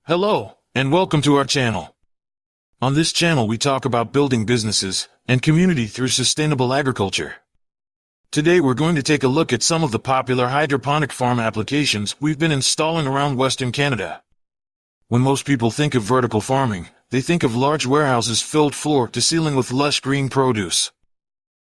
Hello, and welcome to our channel. On this channel we talk about building businesses and community through sustainable agriculture. Today we're going to take a look at some of the popular hydroponic farm applications we've been installing around Western Canada. When most people think of vertical farming, they think of large warehouses filled floor to ceiling with lush green produce.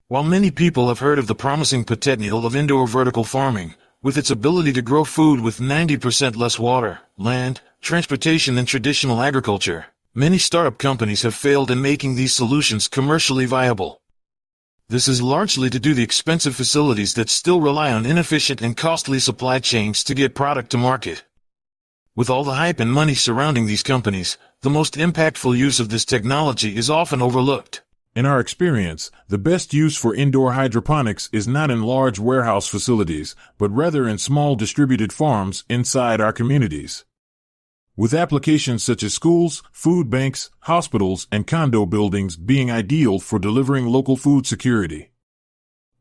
While many people have heard of the promising potential of indoor vertical farming, with its ability to grow food with 90% less water, land, transportation than traditional agriculture, many startup companies have failed in making these solutions commercially viable. This is largely due to the expensive facilities that still rely on inefficient and costly supply chains to get product to market. With all the hype and money surrounding these companies, the most impactful use of this technology is often overlooked. In our experience, the best use for indoor hydroponics is not in large warehouse facilities, but rather in small distributed farms inside our communities. With applications such as schools, food banks, hospitals, and condo buildings being ideal for delivering local food security.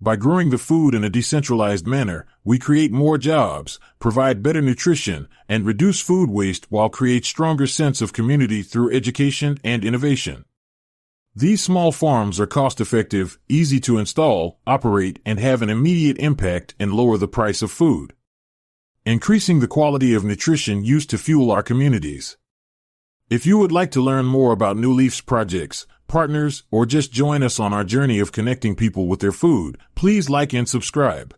By growing the food in a decentralized manner, we create more jobs, provide better nutrition, and reduce food waste while create stronger sense of community through education and innovation. These small farms are cost-effective, easy to install, operate, and have an immediate impact and lower the price of food, increasing the quality of nutrition used to fuel our communities. If you would like to learn more about New Leaf's projects, partners, or just join us on our journey of connecting people with their food, please like and subscribe.